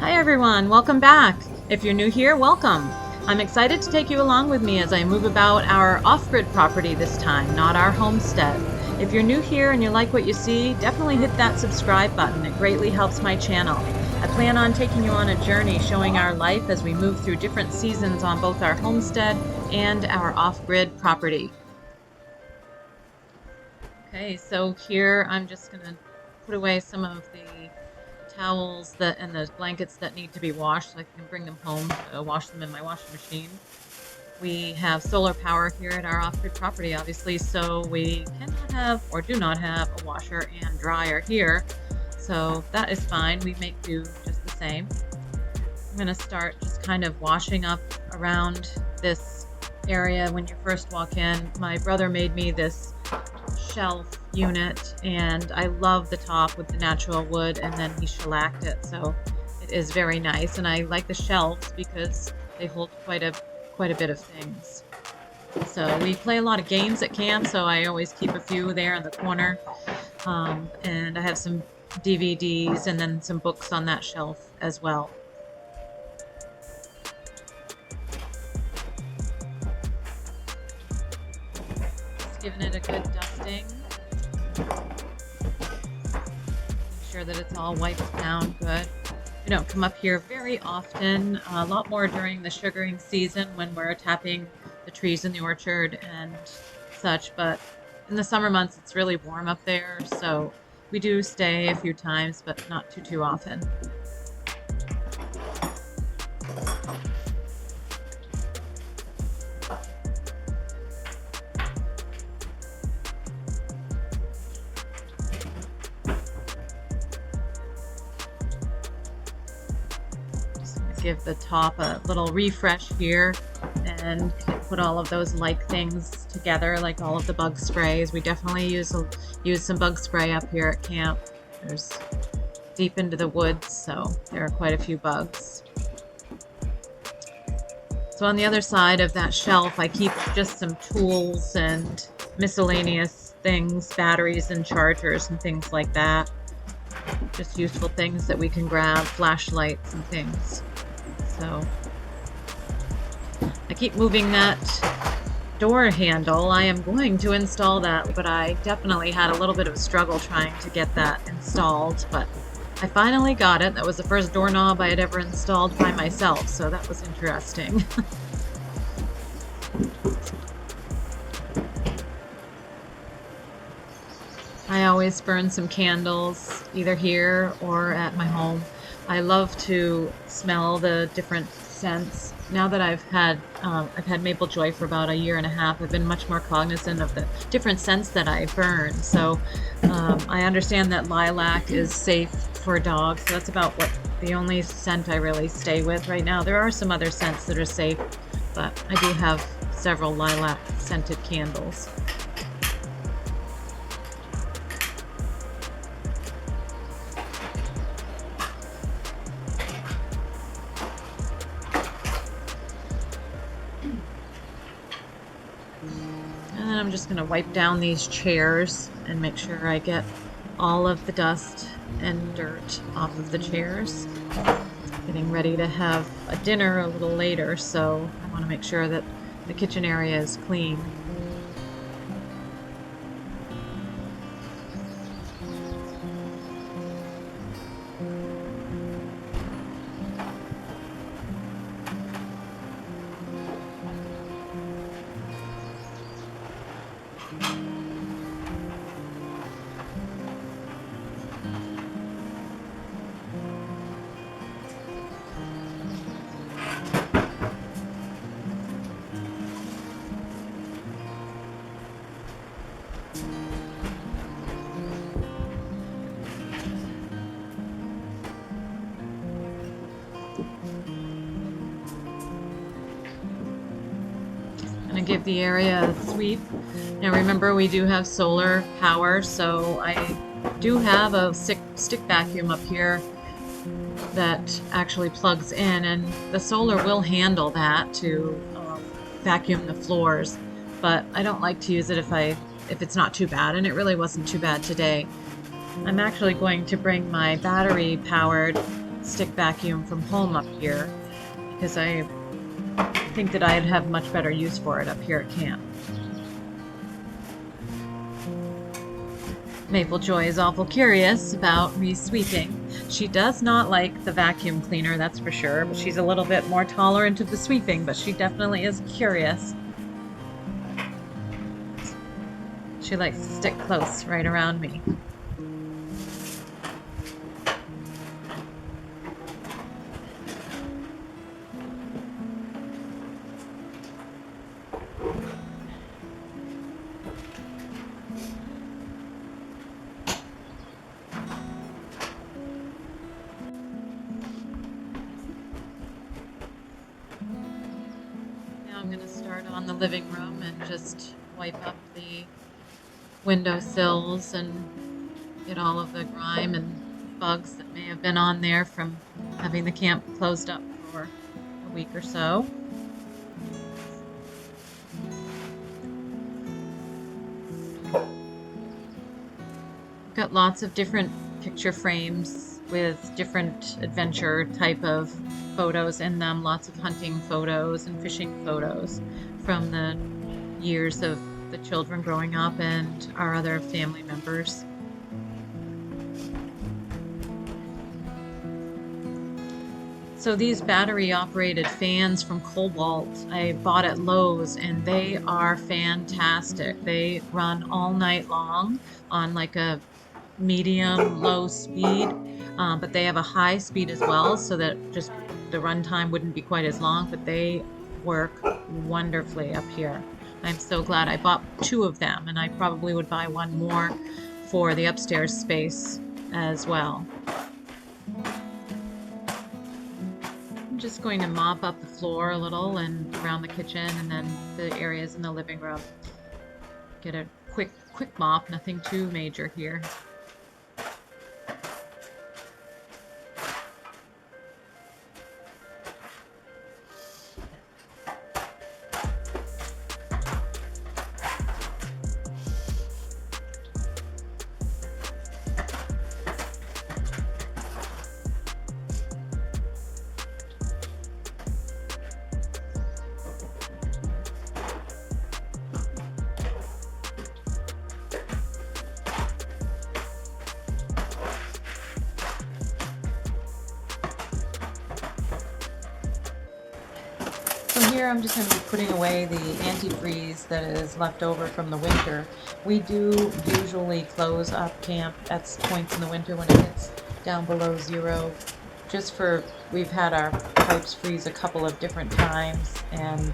Hi everyone, welcome back. If you're new here, welcome. I'm excited to take you along with me as I move about our off-grid property this time, not our homestead. If you're new here and you like what you see, definitely hit that subscribe button. It greatly helps my channel. I plan on taking you on a journey showing our life as we move through different seasons on both our homestead and our off-grid property. Okay, so here I'm just going to put away some of the towels and the blankets that need to be washed so I can bring them home, wash them in my washing machine. We have solar power here at our off-grid property, obviously, so we cannot have or do not have a washer and dryer here. So that is fine. We make do just the same. I'm going to start just kind of washing up around this area. When you first walk in, my brother made me this shelf unit, and I love the top with the natural wood, and then he shellacked it, so it is very nice. And I like the shelves because they hold quite a bit of things. So we play a lot of games at camp, so I always keep a few there in the corner, and I have some DVDs and then some books on that shelf as well. Giving it a good dusting. Make sure that it's all wiped down good. We don't come up here very often, a lot more during the sugaring season when we're tapping the trees in the orchard and such, but in the summer months it's really warm up there, so we do stay a few times, but not too often. Give the top a little refresh here and put all of those like things together, like all of the bug sprays. We definitely use some bug spray up here at camp. There's deep into the woods, so there are quite a few bugs. So on the other side of that shelf, I keep just some tools and miscellaneous things, batteries and chargers and things like that. Just useful things that we can grab, flashlights and things. So I keep moving that door handle. I am going to install that, but I definitely had a little bit of a struggle trying to get that installed, but I finally got it. That was the first doorknob I had ever installed by myself, so that was interesting. I always burn some candles, either here or at my home. I love to smell the different scents. Now that I've had Maple Joy for about a year and a half, I've been much more cognizant of the different scents that I burn. So I understand that lilac is safe for dogs. So that's about the only scent I really stay with right now. There are some other scents that are safe, but I do have several lilac scented candles. I'm just going to wipe down these chairs and make sure I get all of the dust and dirt off of the chairs. Getting ready to have a dinner a little later, so I want to make sure that the kitchen area is clean. Gonna give the area a sweep. Now remember, we do have solar power, so I do have a stick vacuum up here that actually plugs in, and the solar will handle that to vacuum the floors, but I don't like to use it if it's not too bad, and it really wasn't too bad today. I'm actually going to bring my battery powered stick vacuum from home up here because I think that I'd have much better use for it up here at camp. Maple Joy is awful curious about me sweeping. She does not like the vacuum cleaner, that's for sure, but she's a little bit more tolerant of the sweeping, but she definitely is curious. She likes to stick close right around me. I'm going to start on the living room and just wipe up the windowsills and get all of the grime and bugs that may have been on there from having the camp closed up for a week or so. Got lots of different picture frames with different adventure type of photos in them, lots of hunting photos and fishing photos from the years of the children growing up and our other family members. So these battery operated fans from Cobalt I bought at Lowe's, and they are fantastic. They run all night long on like a medium low speed, but they have a high speed as well, so that just the runtime wouldn't be quite as long, but they work wonderfully up here. I'm so glad I bought 2 of them, and I probably would buy 1 more for the upstairs space as well. I'm just going to mop up the floor a little and around the kitchen and then the areas in the living room. Get a quick mop, nothing too major here. So here I'm just going to be putting away the antifreeze that is left over from the winter. We do usually close up camp at points in the winter when it gets down below 0. We've had our pipes freeze a couple of different times, and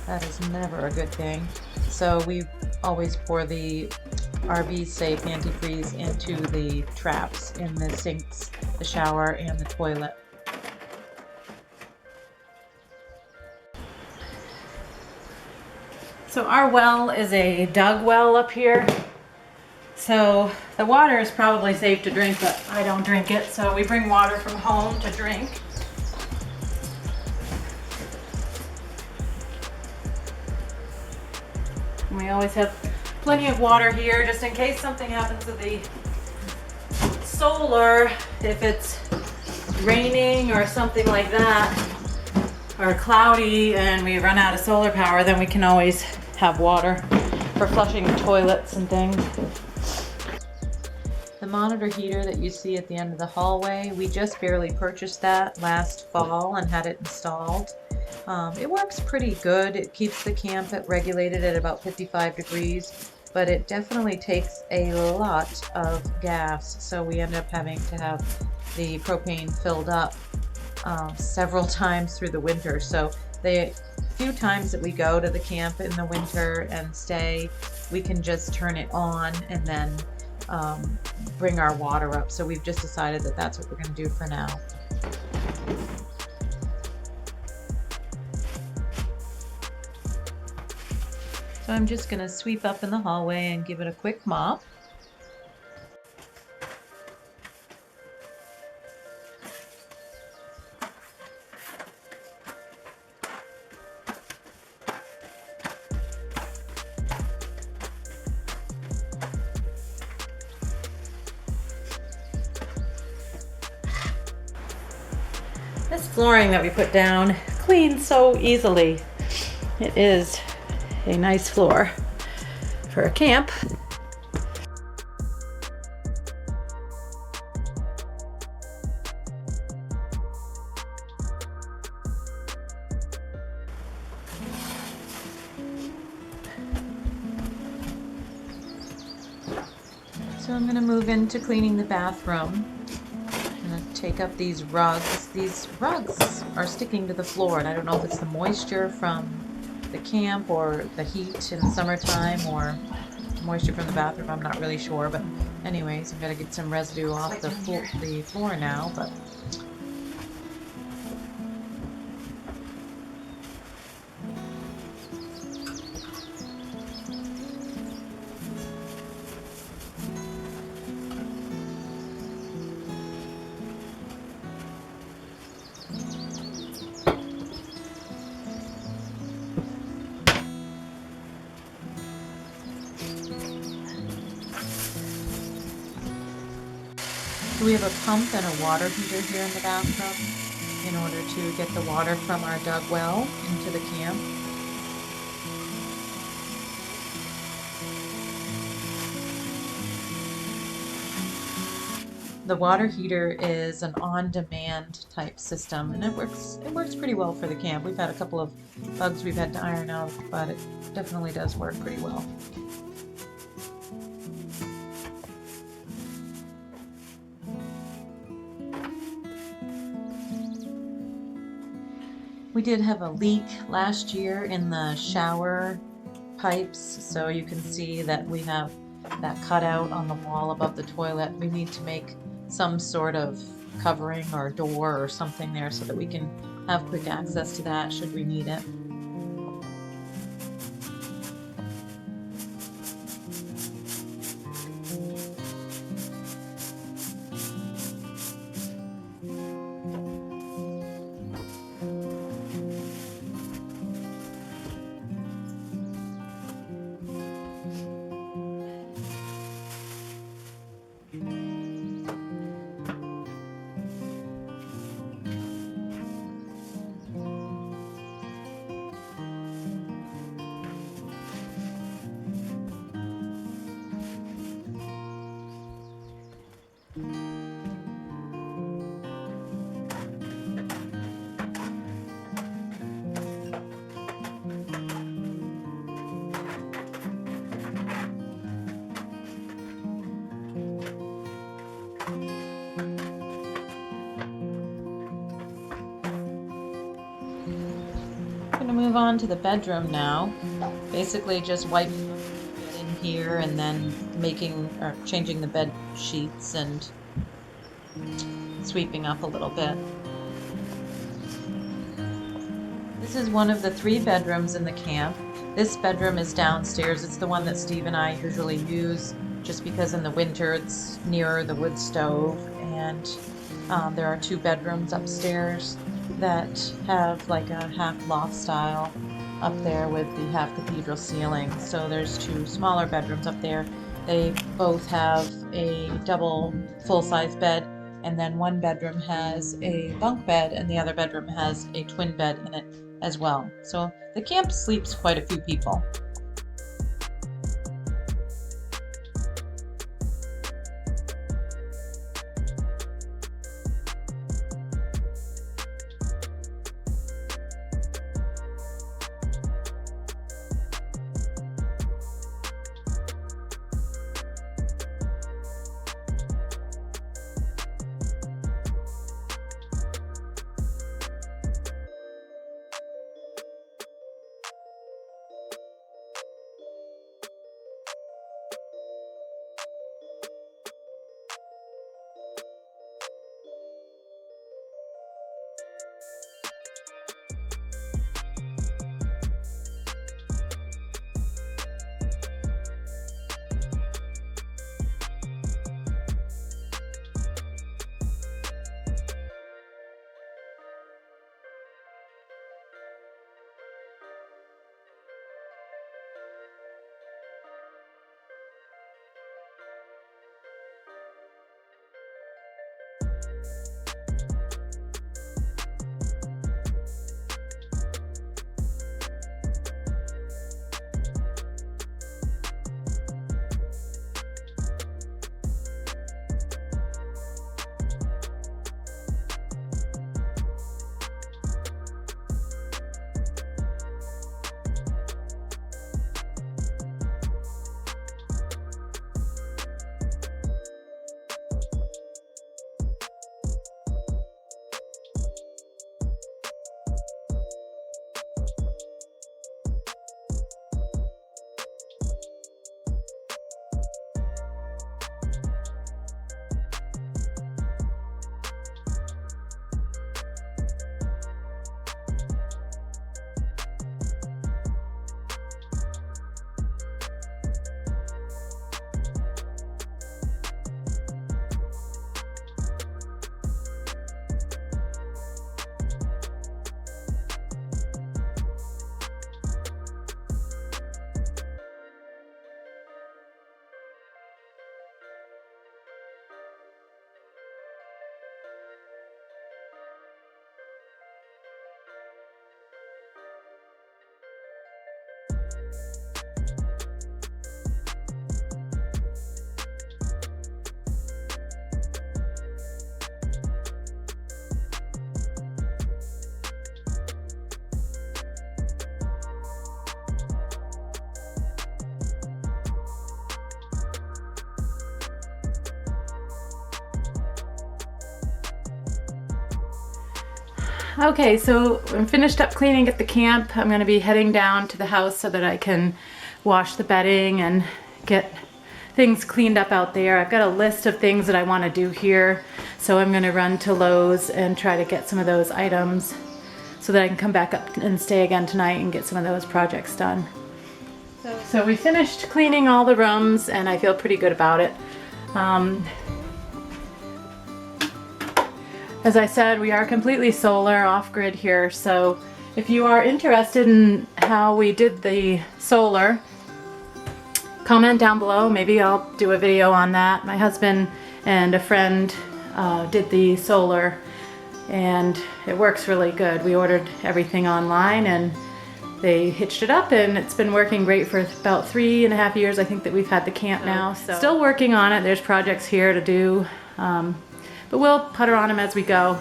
that is never a good thing. So we always pour the RV safe antifreeze into the traps in the sinks, the shower, and the toilet. So our well is a dug well up here. So the water is probably safe to drink, but I don't drink it. So we bring water from home to drink. And we always have plenty of water here just in case something happens to the solar, if it's raining or something like that, or cloudy and we run out of solar power, then we can always have water for flushing toilets and things. The monitor heater that you see at the end of the hallway, we just barely purchased that last fall and had it installed. It works pretty good. It keeps the camp regulated at about 55 degrees, but it definitely takes a lot of gas, so we end up having to have the propane filled up several times through the winter. So the few times that we go to the camp in the winter and stay, we can just turn it on and then bring our water up. So we've just decided that that's what we're going to do for now. So I'm just going to sweep up in the hallway and give it a quick mop. This flooring that we put down cleans so easily. It is a nice floor for a camp. So I'm going to move into cleaning the bathroom. I'm going to take up these rugs. These rugs are sticking to the floor, and I don't know if it's the moisture from the camp or the heat in the summertime or moisture from the bathroom. I'm not really sure, but anyways, I'm going to get some residue off the floor now. But we have a pump and a water heater here in the bathroom in order to get the water from our dug well into the camp. The water heater is an on-demand type system, and it works pretty well for the camp. We've had a couple of bugs we've had to iron out, but it definitely does work pretty well. We did have a leak last year in the shower pipes, so you can see that we have that cutout on the wall above the toilet. We need to make some sort of covering or door or something there so that we can have quick access to that should we need it. I'm going to move on to the bedroom now. Basically just wiping in here and then changing the bed sheets and sweeping up a little bit. This is one of the 3 bedrooms in the camp. This bedroom is downstairs. It's the one that Steve and I usually use just because in the winter it's nearer the wood stove, and there are 2 bedrooms upstairs that have like a half loft style up there with the half cathedral ceiling. So there's 2 smaller bedrooms up there. They both have a double full-size bed, and then one bedroom has a bunk bed and the other bedroom has a twin bed in it as well. So the camp sleeps quite a few people. Okay, so I'm finished up cleaning at the camp. I'm going to be heading down to the house so that I can wash the bedding and get things cleaned up out there. I've got a list of things that I want to do here, so I'm going to run to Lowe's and try to get some of those items so that I can come back up and stay again tonight and get some of those projects done. So we finished cleaning all the rooms and I feel pretty good about it. As I said, we are completely solar off-grid here, so if you are interested in how we did the solar, comment down below. Maybe I'll do a video on that. My husband and a friend did the solar and it works really good. We ordered everything online and they hitched it up and it's been working great for about 3.5 years. I think that we've had the camp now. So still working on it. There's projects here to do. But we'll putter on them as we go.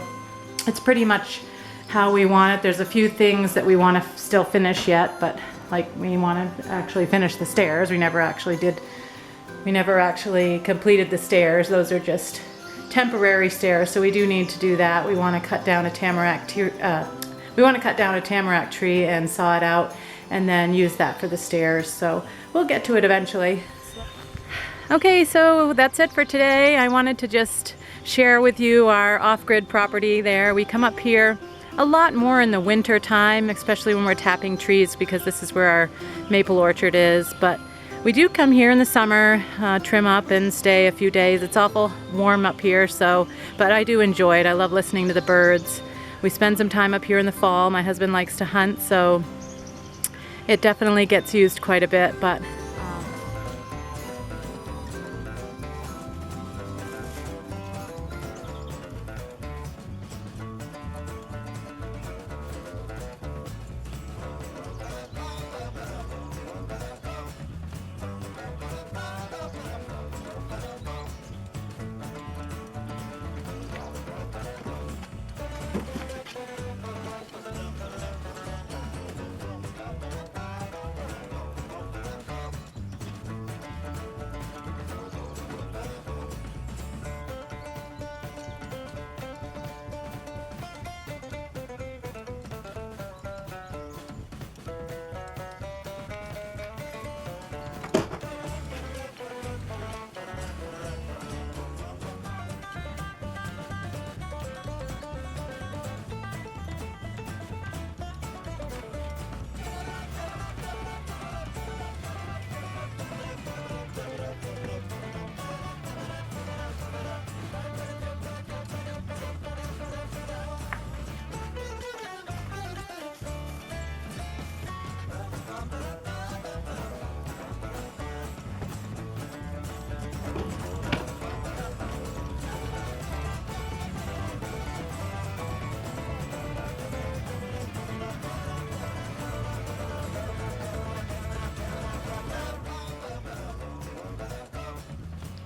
It's pretty much how we want it. There's a few things that we want to still finish yet, but like we want to actually finish the stairs. We never actually completed the stairs. Those are just temporary stairs, so we do need to do that. We want to cut down a tamarack tree and saw it out and then use that for the stairs. So we'll get to it eventually. Okay, so that's it for today. I wanted to just share with you our off-grid property there. We come up here a lot more in the winter time, especially when we're tapping trees, because this is where our maple orchard is. But we do come here in the summer, trim up and stay a few days. It's awful warm up here, but I do enjoy it. I love listening to the birds. We spend some time up here in the fall. My husband likes to hunt, so it definitely gets used quite a bit. But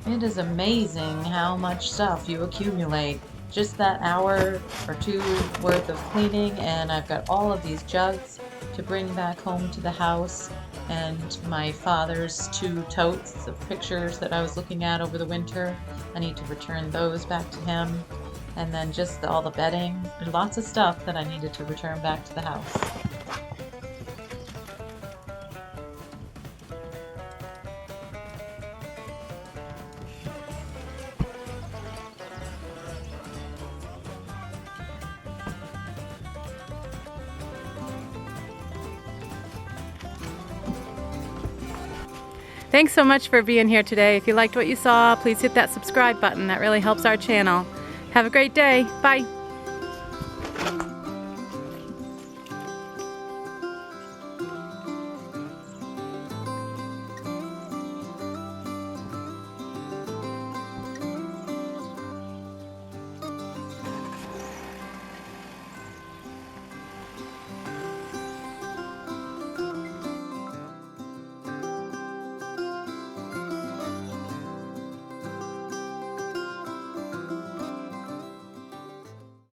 It is amazing how much stuff you accumulate. Just that hour or two worth of cleaning, and I've got all of these jugs to bring back home to the house, and my father's 2 totes of pictures that I was looking at over the winter. I need to return those back to him, and then just all the bedding. There's lots of stuff that I needed to return back to the house. Thanks so much for being here today. If you liked what you saw, please hit that subscribe button. That really helps our channel. Have a great day. Bye.